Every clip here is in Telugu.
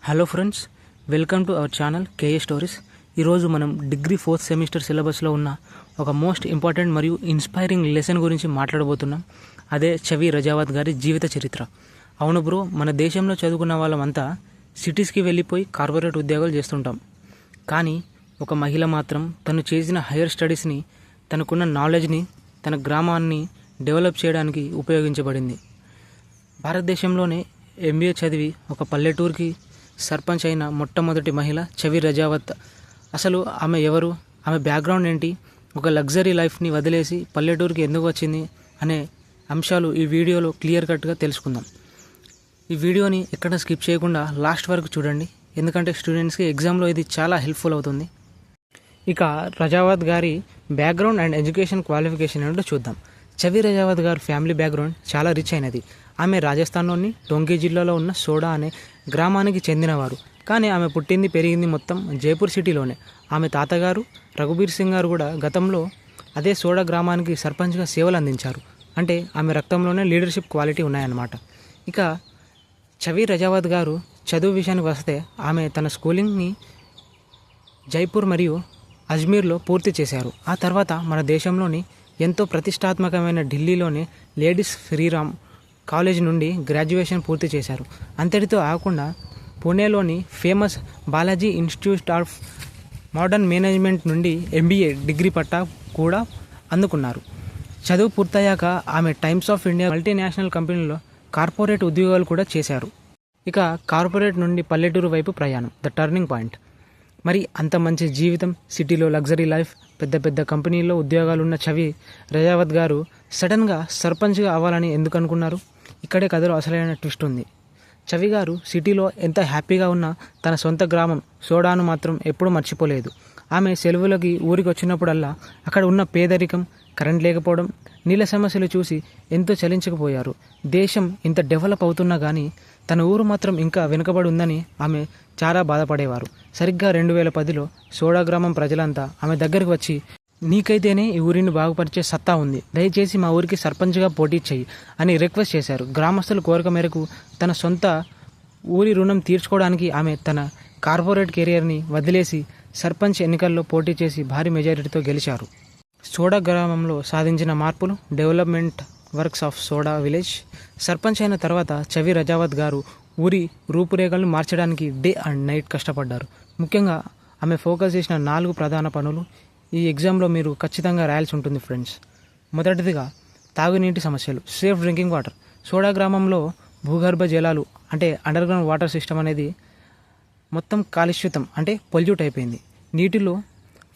Hello friends, welcome to our channel KA stories. ఈరోజు మనం డిగ్రీ 4th సెమిస్టర్ సిలబస్లో ఉన్న ఒక మోస్ట్ ఇంపార్టెంట్ మరియు ఇన్స్పైరింగ్ లెసన్ గురించి మాట్లాడబోతున్నాం. అదే చవి రజావత్ గారి జీవిత చరిత్ర. అవును బ్రో, మన దేశంలో చదువుకున్న వాళ్ళమంతా సిటీస్కి వెళ్ళిపోయి కార్పొరేట్ ఉద్యోగాలు చేస్తుంటాం. కానీ ఒక మహిళ మాత్రం తను చేసిన హైయర్ స్టడీస్ని, తనకున్న నాలెడ్జ్ని తన గ్రామాన్ని డెవలప్ చేయడానికి ఉపయోగించబడింది. భారతదేశంలోనే ఎంబీఏ చదివి ఒక పల్లెటూరుకి సర్పంచ్ అయిన మొట్టమొదటి మహిళ చవి రజావత్. అసలు ఆమె ఎవరు, ఆమె బ్యాక్గ్రౌండ్ ఏంటి, ఒక లగ్జరీ లైఫ్ని వదిలేసి పల్లెటూరుకి ఎందుకు వచ్చింది అనే అంశాలు ఈ వీడియోలో క్లియర్ కట్గా తెలుసుకుందాం. ఈ వీడియోని ఎక్కడ స్కిప్ చేయకుండా లాస్ట్ వరకు చూడండి, ఎందుకంటే స్టూడెంట్స్కి ఎగ్జామ్లో ఇది చాలా హెల్ప్ఫుల్ అవుతుంది. ఇక రజావత్ గారి బ్యాక్గ్రౌండ్ అండ్ ఎడ్యుకేషన్ క్వాలిఫికేషన్ ఏంటో చూద్దాం. చవి రజావత్ గారి ఫ్యామిలీ బ్యాక్గ్రౌండ్ చాలా రిచ్ అయినది. ఆమె రాజస్థాన్లోని టోంకి జిల్లాలో ఉన్న సోడా అనే గ్రామానికి చెందినవారు. కానీ ఆమె పుట్టింది పెరిగింది మొత్తం జైపూర్ సిటీలోనే. ఆమె తాతగారు రఘుబీర్ సింగ్ గారు కూడా గతంలో అదే సోడా గ్రామానికి సర్పంచ్గా సేవలు అందించారు. అంటే ఆమె రక్తంలోనే లీడర్షిప్ క్వాలిటీ ఉన్నాయన్నమాట. ఇక చవి రజావత్ గారు చదువు విషయానికి వస్తే ఆమె తన స్కూలింగ్ని జైపూర్ మరియు అజ్మీర్లో పూర్తి చేశారు. ఆ తర్వాత మన దేశంలోని ఎంతో ప్రతిష్టాత్మకమైన ఢిల్లీలోని లేడీస్ శ్రీరామ్ కాలేజ్ నుండి గ్రాడ్యుయేషన్ పూర్తి చేశారు. అంతటితో ఆగకుండా పూణేలోని famous Balaji institute of modern management నుండి ఎంబీఏ డిగ్రీ పట్టా కూడా అందుకున్నారు. చదువు పూర్తయ్యాక ఆమె టైమ్స్ ఆఫ్ ఇండియా మల్టీనేషనల్ కంపెనీలో కార్పొరేట్ ఉద్యోగాలు కూడా చేశారు. ఇక కార్పొరేట్ నుండి పల్లెటూరు వైపు ప్రయాణం, ద టర్నింగ్ పాయింట్. మరి అంత మంచి జీవితం, సిటీలో లగ్జరీ లైఫ్, పెద్ద పెద్ద కంపెనీల్లో ఉద్యోగాలున్న చవి రజావత్ గారు సడన్గా సర్పంచ్గా అవ్వాలని ఎందుకు అనుకున్నారు? ఇక్కడే కథలో అసలైన ట్విస్ట్ ఉంది. చవి గారు సిటీలో ఎంత హ్యాపీగా ఉన్నా తన సొంత గ్రామం సోడాను మాత్రం ఎప్పుడూ మర్చిపోలేదు. ఆమె సెలవులకి ఊరికి వచ్చినప్పుడల్లా అక్కడ ఉన్న పేదరికం, కరెంట్ లేకపోవడం, నీళ్ళ సమస్యలు చూసి ఎంతో చలించకపోయారు. దేశం ఇంత డెవలప్ అవుతున్నా కానీ తన ఊరు మాత్రం ఇంకా వెనుకబడి ఉందని ఆమె చాలా బాధపడేవారు. సరిగ్గా 2010లో సోడా గ్రామం ప్రజలంతా ఆమె దగ్గరకు వచ్చి, నీకైతేనే ఈ ఊరిని బాగుపరిచే సత్తా ఉంది, దయచేసి మా ఊరికి సర్పంచ్గా పోటీ చేయి అని రిక్వెస్ట్ చేశారు. గ్రామస్తుల కోరిక మేరకు తన సొంత ఊరి రుణం తీర్చుకోవడానికి ఆమె తన కార్పొరేట్ కెరియర్ని వదిలేసి సర్పంచ్ ఎన్నికల్లో పోటీ చేసి భారీ మెజారిటీతో గెలిచారు. సోడా గ్రామంలో సాధించిన మార్పులు, development works of soda village. Sarpanch అయిన తర్వాత చవి రజావత్ గారు ఊరి రూపురేఖలను మార్చడానికి డే అండ్ నైట్ కష్టపడ్డారు. ముఖ్యంగా ఆమె ఫోకస్ చేసిన 4 ప్రధాన పనులు ఈ ఎగ్జామ్లో మీరు ఖచ్చితంగా రాయాల్సి ఉంటుంది ఫ్రెండ్స్. మొదటిదిగా తాగునీటి సమస్యలు, సేఫ్ డ్రింకింగ్ వాటర్. సోడా గ్రామంలో భూగర్భ జలాలు అంటే అండర్ గ్రౌండ్ వాటర్ సిస్టమ్ అనేది మొత్తం కాలుష్యితం అంటే పొల్యూట్ అయిపోయింది. నీటిలో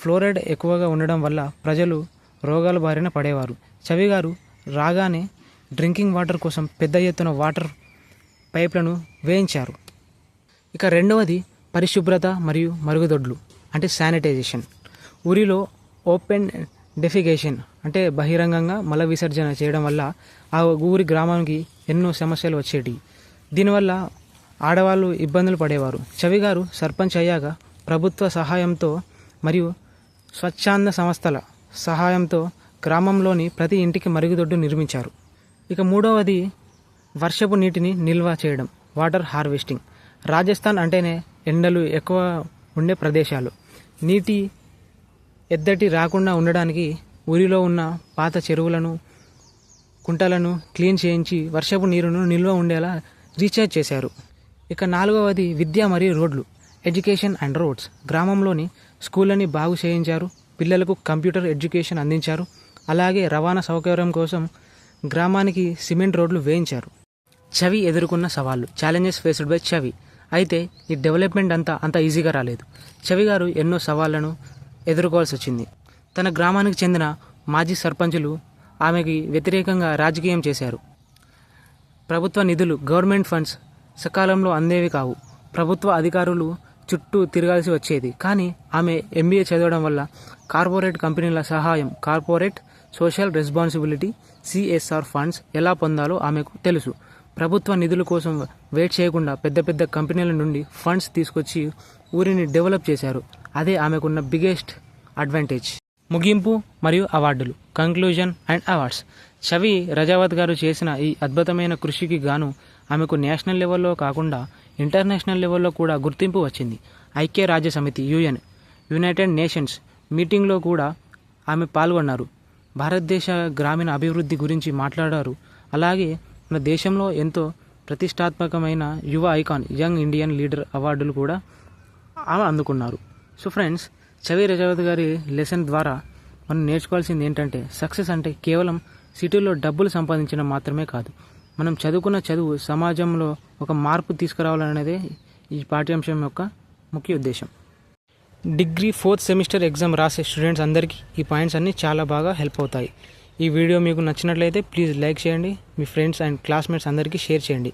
ఫ్లోరైడ్ ఎక్కువగా ఉండడం వల్ల ప్రజలు రోగాల బారిన పడేవారు. చవి గారు రాగానే డ్రింకింగ్ వాటర్ కోసం పెద్ద ఎత్తున వాటర్ పైప్లను వేయించారు. ఇక రెండవది పరిశుభ్రత మరియు మరుగుదొడ్లు అంటే శానిటైజేషన్. ఊరిలో ఓపెన్ డెఫికేషన్ అంటే బహిరంగంగా మల విసర్జన చేయడం వల్ల ఆ ఊరి గ్రామానికి ఎన్నో సమస్యలు వచ్చేటి. దీనివల్ల ఆడవాళ్ళు ఇబ్బందులు పడేవారు. చవి గారు సర్పంచ్ అయ్యాక ప్రభుత్వ సహాయంతో మరియు స్వచ్ఛంద సంస్థల సహాయంతో గ్రామంలోని ప్రతి ఇంటికి మరుగుదొడ్డు నిర్మించారు. ఇక మూడవది వర్షపు నీటిని నిల్వ చేయడం, వాటర్ హార్వెస్టింగ్. రాజస్థాన్ అంటేనే ఎండలు ఎక్కువ ఉండే ప్రదేశాలు. నీటి ఎద్దటి రాకుండా ఉండడానికి ఊరిలో ఉన్న పాత చెరువులను, కుంటలను క్లీన్ చేయించి వర్షపు నీరును నిల్వ ఉండేలా రీఛార్జ్ చేశారు. ఇక నాలుగవది విద్య మరియు రోడ్లు, ఎడ్యుకేషన్ అండ్ రోడ్స్. గ్రామంలోని స్కూళ్ళని బాగు చేయించారు, పిల్లలకు కంప్యూటర్ ఎడ్యుకేషన్ అందించారు. అలాగే రవాణా సౌకర్యం కోసం గ్రామానికి సిమెంట్ రోడ్లు వేయించారు. చవి ఎదుర్కొన్న సవాళ్ళు, ఛాలెంజెస్ ఫేస్డ్ బై చవి. అయితే ఈ డెవలప్మెంట్ అంత ఈజీగా రాలేదు. చవి గారు ఎన్నో సవాళ్లను ఎదుర్కోవాల్సి వచ్చింది. తన గ్రామానికి చెందిన మాజీ సర్పంచులు ఆమెకి వ్యతిరేకంగా రాజకీయం చేశారు. ప్రభుత్వ నిధులు, గవర్నమెంట్ ఫండ్స్ సకాలంలో అందేవి కావు. ప్రభుత్వ అధికారులు చుట్టూ తిరగాల్సి వచ్చేది. కానీ ఆమె ఎంబీఏ చదవడం వల్ల కార్పొరేట్ కంపెనీల సహాయం, corporate social responsibility CSR funds ఎలా పొందాలో ఆమెకు తెలుసు. ప్రభుత్వ నిధుల కోసం వెయిట్ చేయకుండా పెద్ద పెద్ద కంపెనీల నుండి ఫండ్స్ తీసుకొచ్చి ఊరిని డెవలప్ చేశారు. అదే ఆమెకున్న బిగ్గెస్ట్ అడ్వాంటేజ్. ముగింపు మరియు అవార్డులు, కంక్లూజన్ అండ్ అవార్డ్స్. చవి రజావత్ గారు చేసిన ఈ అద్భుతమైన కృషికి గాను ఆమెకు నేషనల్ లెవెల్లో కాకుండా ఇంటర్నేషనల్ లెవెల్లో కూడా గుర్తింపు వచ్చింది. ఐక్యరాజ్య సమితి యునైటెడ్ నేషన్స్ మీటింగ్లో కూడా ఆమె పాల్గొన్నారు. భారతదేశ గ్రామీణ అభివృద్ధి గురించి మాట్లాడారు. అలాగే మన దేశంలో ఎంతో ప్రతిష్టాత్మకమైన యువ ఐకాన్ యంగ్ ఇండియన్ లీడర్ అవార్డులు కూడా ఆమె అందుకున్నారు. సో ఫ్రెండ్స్, చవి రజావత్ గారి లెసన్ ద్వారా మనం నేర్చుకోవాల్సింది ఏంటంటే, సక్సెస్ అంటే కేవలం సిటీలో డబ్బులు సంపాదించడం మాత్రమే కాదు. మనం చదువుకున్న చదువు సమాజంలో ఒక మార్పు తీసుకురావాలనేదే ఈ పాఠ్యాంశం యొక్క ముఖ్య ఉద్దేశం. డిగ్రీ 4th సెమిస్టర్ ఎగ్జామ్ రాసే స్టూడెంట్స్ అందరికీ ఈ పాయింట్స్ అన్నీ చాలా బాగా హెల్ప్ అవుతాయి. ఈ వీడియో మీకు నచ్చినట్లయితే ప్లీజ్ లైక్ చేయండి. మీ ఫ్రెండ్స్ అండ్ క్లాస్మేట్స్ అందరికీ షేర్ చేయండి.